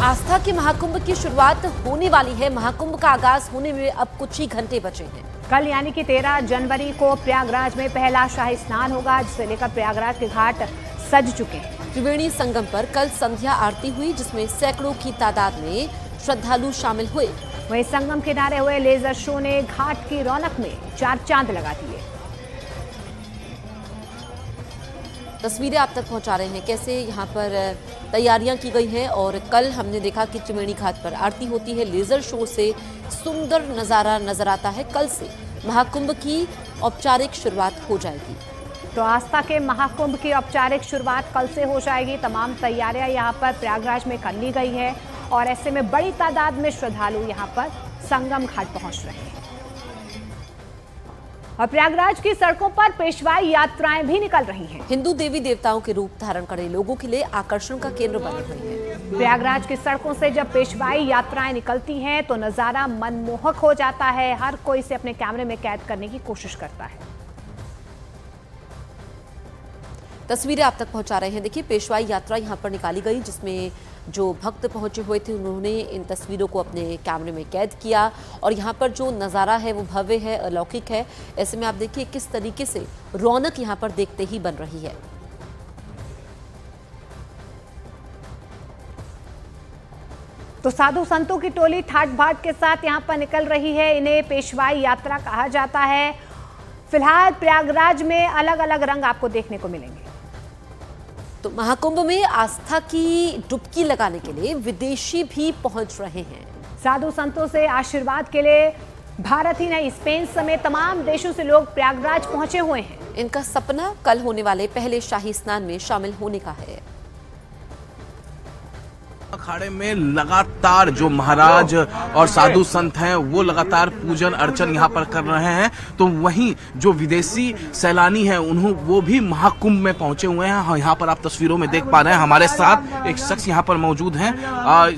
आस्था के महाकुंभ की शुरुआत होने वाली है। महाकुंभ का आगाज होने में अब कुछ ही घंटे बचे हैं। कल यानी कि 13 जनवरी को प्रयागराज में पहला शाही स्नान होगा, जिसे लेकर प्रयागराज के घाट सज चुके हैं। त्रिवेणी संगम पर कल संध्या आरती हुई, जिसमें सैकड़ों की तादाद में श्रद्धालु शामिल हुए। वहीं संगम किनारे हुए लेजर शो ने घाट की रौनक में चार चांद लगा दिए। तस्वीरें आप तक पहुंचा रहे हैं कैसे यहाँ पर तैयारियां की गई हैं। और कल हमने देखा कि त्रिवेणी घाट पर आरती होती है, लेजर शो से सुंदर नजारा नजर आता है। कल से महाकुंभ की औपचारिक शुरुआत हो जाएगी। तो आस्था के महाकुंभ की औपचारिक शुरुआत कल से हो जाएगी। तमाम तैयारियां यहाँ पर प्रयागराज में कर ली गई है और ऐसे में बड़ी तादाद में श्रद्धालु यहाँ पर संगम घाट पहुंच रहे हैं। और प्रयागराज की सड़कों पर पेशवाई यात्राएं भी निकल रही हैं। हिंदू देवी देवताओं के रूप धारण करे लोगों के लिए आकर्षण का केंद्र बनी हुई है। प्रयागराज की सड़कों से जब पेशवाई यात्राएं निकलती हैं तो नजारा मनमोहक हो जाता है। हर कोई इसे अपने कैमरे में कैद करने की कोशिश करता है। तस्वीरें आप तक पहुंचा रहे हैं। देखिए, पेशवाई यात्रा यहां पर निकाली गई, जिसमें जो भक्त पहुंचे हुए थे उन्होंने इन तस्वीरों को अपने कैमरे में कैद किया। और यहां पर जो नज़ारा है वो भव्य है, अलौकिक है। ऐसे में आप देखिए किस तरीके से रौनक यहां पर देखते ही बन रही है। तो साधु संतों की टोली ठाट बाट के साथ यहां पर निकल रही है। इन्हें पेशवाई यात्रा कहा जाता है। फिलहाल प्रयागराज में अलग अलग रंग आपको देखने को मिलेंगे। तो महाकुंभ में आस्था की डुबकी लगाने के लिए विदेशी भी पहुंच रहे हैं। साधु संतों से आशीर्वाद के लिए भारत ही नहीं, स्पेन समेत तमाम देशों से लोग प्रयागराज पहुंचे हुए हैं। इनका सपना कल होने वाले पहले शाही स्नान में शामिल होने का है। अखाड़े में लगातार जो महाराज और साधु संत हैं वो लगातार पूजन अर्चन यहाँ पर कर रहे हैं। तो वहीं जो विदेशी सैलानी हैं वो भी महाकुंभ में पहुंचे हुए हैं। यहाँ पर आप तस्वीरों में देख पा रहे हैं हमारे साथ एक शख्स यहाँ पर मौजूद हैं।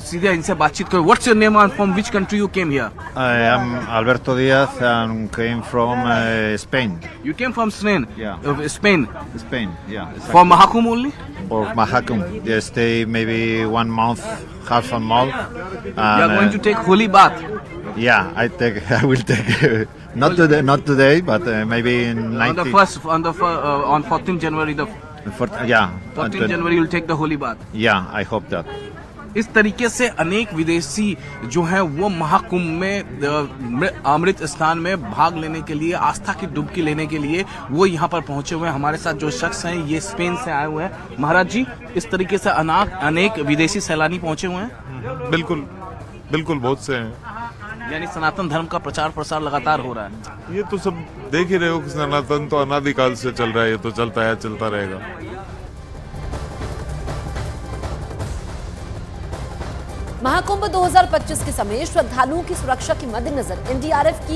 सीधे इनसे बातचीत करें। What's your name and from which country you came here? I am Alberto Diaz and came from Spain. You came from Spain? Yeah. Spain? Spain, yeah. Exactly. For Mahakumbh only? For Mahakumbh. They stay maybe 1 month, half a month. You are going to take holy bath? Yeah, I will take, not today, but maybe in 19. On 14th January, Yeah. 14th January you'll take the holy bath? Yeah, I hope that. इस तरीके से अनेक विदेशी जो हैं वो महाकुंभ में अमृत स्नान में भाग लेने के लिए, आस्था की डुबकी लेने के लिए वो यहाँ पर पहुंचे हुए हैं। हमारे साथ जो शख्स हैं ये स्पेन से आए हुए हैं। महाराज जी, इस तरीके से अनेक विदेशी सैलानी पहुंचे हुए हैं? बिल्कुल बिल्कुल, बहुत से हैं। यानी सनातन धर्म का प्रचार प्रसार लगातार हो रहा है। ये तो सब देख ही रहे हो कि सनातन तो अनादिकाल से चल रहा है, ये तो चलता है, चलता रहेगा। महाकुंभ 2025 के समय श्रद्धालुओं की सुरक्षा के मद्देनजर एनडीआरएफ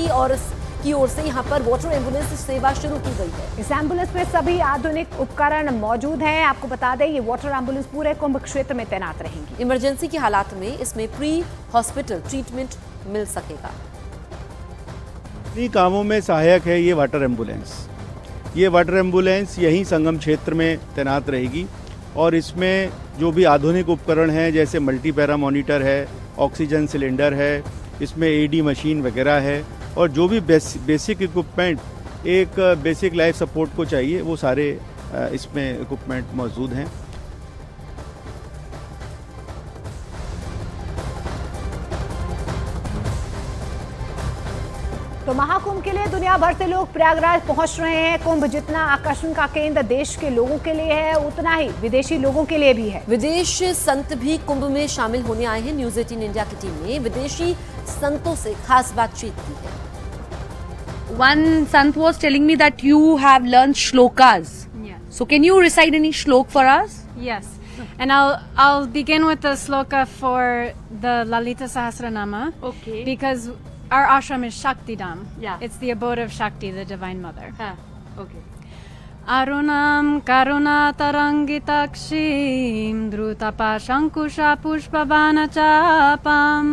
की ओर से यहां पर वाटर एम्बुलेंस सेवा शुरू की गई है। इस एम्बुलेंस में सभी आधुनिक उपकरण मौजूद हैं। आपको बता दें ये वाटर एम्बुलेंस पूरे कुंभ क्षेत्र में तैनात रहेंगी। इमरजेंसी की हालात में इसमें प्री हॉस्पिटल ट्रीटमेंट मिल सकेगा। इन्हीं कामों में सहायक है ये वाटर एम्बुलेंस। ये वाटर एम्बुलेंस यहीं संगम क्षेत्र में तैनात रहेगी और इसमें जो भी आधुनिक उपकरण हैं, जैसे मल्टीपैरा मॉनिटर है, ऑक्सीजन सिलेंडर है, इसमें एडी मशीन वगैरह है और जो भी बेसिक इक्विपमेंट एक बेसिक लाइफ सपोर्ट को चाहिए वो सारे इसमें इक्विपमेंट मौजूद हैं। तो महाकुंभ के लिए दुनिया भर से लोग प्रयागराज पहुंच रहे हैं। कुंभ जितना आकर्षण का केंद्र देश के लोगों के लिए है, उतना ही विदेशी लोगों के लिए भी है। विदेश संत भी कुंभ में शामिल होने आए हैं। न्यूज 18 इंडिया की टीम ने विदेशी संतों से खास बातचीत की है। One sant was telling me that you have learned shlokas. Yes. So can you recite any shlok for us? Yes. And I'll begin with the sloka for the Lalita Sahasranama. Okay. Because our ashram is Shaktidam. Yeah. It's the abode of Shakti, the Divine Mother. Okay. Arunam karunatarangitakshim drutapashankusha pushpavana chapam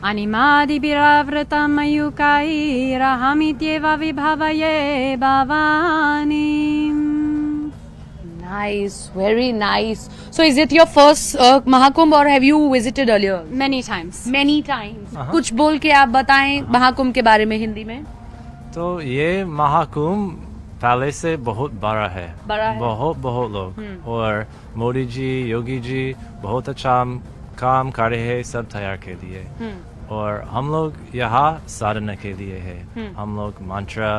animadibhiravritam mayukairahamidhyeva vibhavaye bhavanim Nice, very nice. So is it your first Mahakumbh or have you visited earlier? Many times. Many times. कुछ बोल के आप बताएं महाकुंभ के बारे में हिंदी में। तो ये महाकुंभ पहले से बहुत बड़ा है। बड़ा है। बहुत लोग और मोदी जी, योगी जी बहुत अच्छा काम कर रहे हैं सब तैयार के लिए। और हम लोग यहाँ साधना के लिए है। हम लोग मंत्र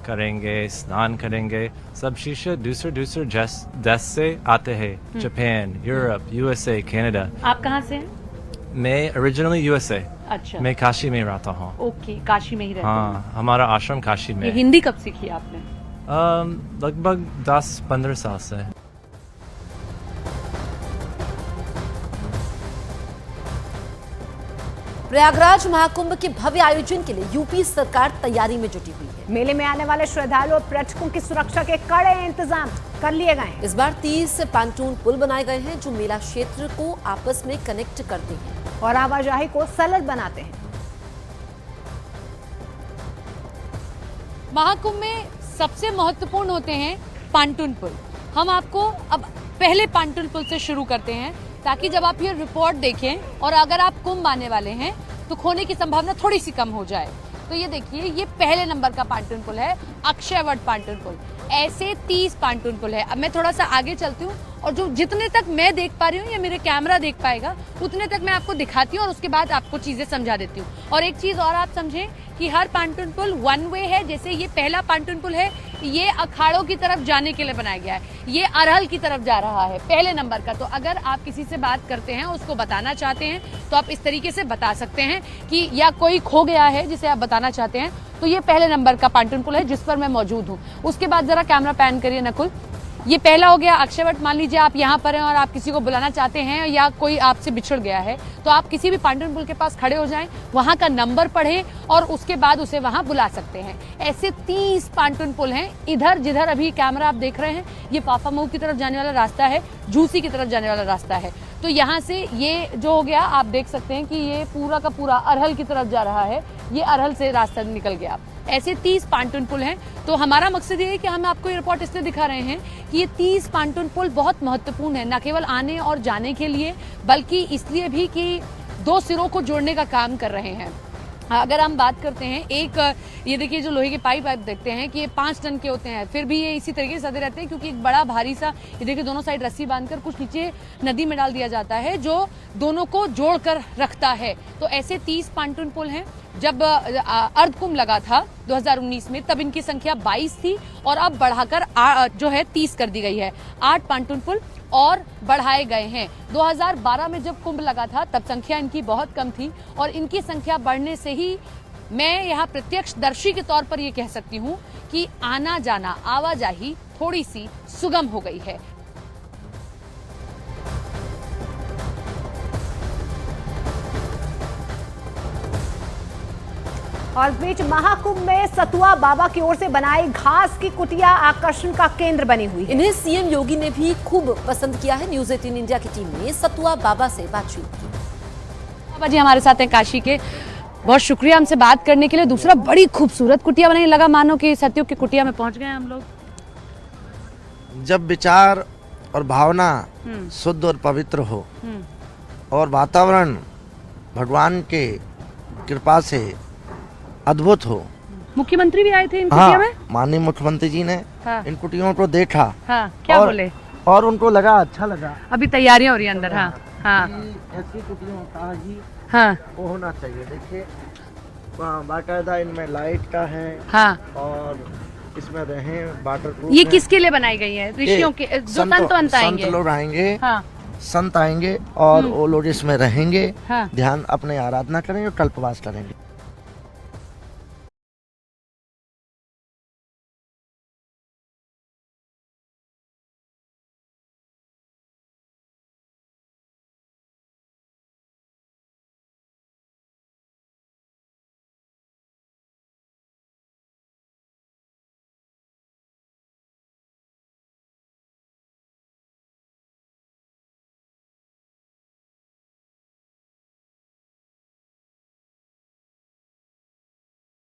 करेंगे, स्नान करेंगे, सब शिष्य दूसरे देश से आते हैं। Japan, Europe, USA, Canada. आप कहाँ से हैं? मैं ओरिजिनली यूएसए। अच्छा। मैं काशी में रहता हूँ। ओके, काशी में ही रहते हैं। हाँ, हमारा आश्रम काशी में। ये हिंदी कब सीखी आपने? लगभग 10-15 साल से। प्रयागराज महाकुंभ के भव्य आयोजन के लिए यूपी सरकार तैयारी में जुटी हुई है। मेले में आने वाले श्रद्धालुओं और पर्यटकों की सुरक्षा के कड़े इंतजाम कर लिए गए हैं। इस बार 30 पैंटून पुल बनाए गए हैं जो मेला क्षेत्र को आपस में कनेक्ट करते हैं और आवाजाही को सरल बनाते हैं। महाकुंभ में सबसे महत्वपूर्ण होते हैं पांटून पुल। हम आपको अब पहले पांटून पुल से शुरू करते हैं ताकि जब आप ये रिपोर्ट देखें और अगर आप कुंभ आने वाले हैं तो खोने की संभावना थोड़ी सी कम हो जाए। तो ये देखिए, ये पहले नंबर का पांटून पुल है, अक्षयवट पांटून पुल। ऐसे 30 पांटून पुल है। अब मैं थोड़ा सा आगे चलती हूँ और जो जितने तक मैं देख पा रही हूँ या मेरे कैमरा देख पाएगा उतने तक मैं आपको दिखाती हूँ और उसके बाद आपको चीजें समझा देती हूँ। और एक चीज और आप समझें कि हर पांटून पुल वन वे है। जैसे ये पहला पांटून पुल है, ये अखाड़ों की तरफ जाने के लिए बनाया गया है। ये अरहल की तरफ जा रहा है पहले नंबर का। तो अगर आप किसी से बात करते हैं, उसको बताना चाहते हैं तो आप इस तरीके से बता सकते हैं कि या कोई खो गया है जिसे आप बताना चाहते हैं तो ये पहले नंबर का पांटून पुल है जिस पर मैं मौजूद हूँ। उसके बाद जरा कैमरा पैन करिए नकुल। ये पहला हो गया अक्षयवट। मान लीजिए आप यहाँ पर हैं और आप किसी को बुलाना चाहते हैं या कोई आपसे बिछड़ गया है तो आप किसी भी पांटून पुल के पास खड़े हो जाएं, वहां का नंबर पढ़ें और उसके बाद उसे वहां बुला सकते हैं। ऐसे 30 पांटून पुल हैं। इधर जिधर अभी कैमरा आप देख रहे हैं ये पाफामऊ की तरफ जाने वाला रास्ता है, झूसी की तरफ जाने वाला रास्ता है। तो यहाँ से ये जो हो गया आप देख सकते हैं कि ये पूरा का पूरा अरहल की तरफ जा रहा है। ये अरहल से रास्ता निकल गया। ऐसे 30 पांटून पुल हैं। तो हमारा मकसद ये है कि हम आपको ये रिपोर्ट इसलिए दिखा रहे हैं कि ये 30 पांटून पुल बहुत महत्वपूर्ण है, न केवल आने और जाने के लिए बल्कि इसलिए भी कि दो सिरों को जोड़ने का काम कर रहे हैं। अगर हम बात करते हैं, एक ये देखिए जो लोहे के पाइप देखते हैं कि ये 5 टन के होते हैं, फिर भी ये इसी तरीके से सदे रहते हैं क्योंकि एक बड़ा भारी सा ये देखिए दोनों साइड रस्सी बांधकर कुछ नीचे नदी में डाल दिया जाता है जो दोनों को जोड़कर रखता है। तो ऐसे 30 पांटून पुल हैं। जब अर्धकुंभ लगा था 2019 में तब इनकी संख्या 22 थी और अब बढ़ाकर जो है 30 कर दी गई है। 8 पांटून पुल और बढ़ाए गए हैं। 2012 में जब कुंभ लगा था तब संख्या इनकी बहुत कम थी और इनकी संख्या बढ़ने से ही मैं यहाँ प्रत्यक्षदर्शी के तौर पर ये कह सकती हूँ कि आना जाना आवाजाही थोड़ी सी सुगम हो गई है। और इस बीच महाकुंभ में सतुआ बाबा की ओर से बनाई घास की कुटिया आकर्षण का केंद्र बनी हुई है। इन्हें सीएम योगी ने भी खूब पसंद किया है। न्यूज 18 इंडिया की टीम ने सतुआ बाबा से बातचीत की। बाबा जी हमारे साथ हैं काशी के, बहुत शुक्रिया हमसे बात करने के लिए। दूसरा बड़ी खूबसूरत कुटिया बनाई, लगा मानो कि सतयुग की कुटिया में पहुंच गए हम लोग। जब विचार और भावना शुद्ध और पवित्र हो और वातावरण भगवान के कृपा से अद्भुत हो। मुख्यमंत्री भी आए थे इन कुटिया में? माननीय मुख्यमंत्री जी ने इन कुटियों को देखा। क्या बोले? और उनको लगा अच्छा लगा। अभी तैयारियां हो रही है अंदर। ऐसी कुटियों का ही वो होना चाहिए। देखिए बाकायदा इनमें लाइट का है और इसमें रहे वाटरप्रूफ। ये किसके लिए बनाई गई है? ऋषियों के, जो संत लोग आएंगे, संत आएंगे और वो लोग इसमें रहेंगे, ध्यान अपने आराधना करेंगे और कल्पवास करेंगे।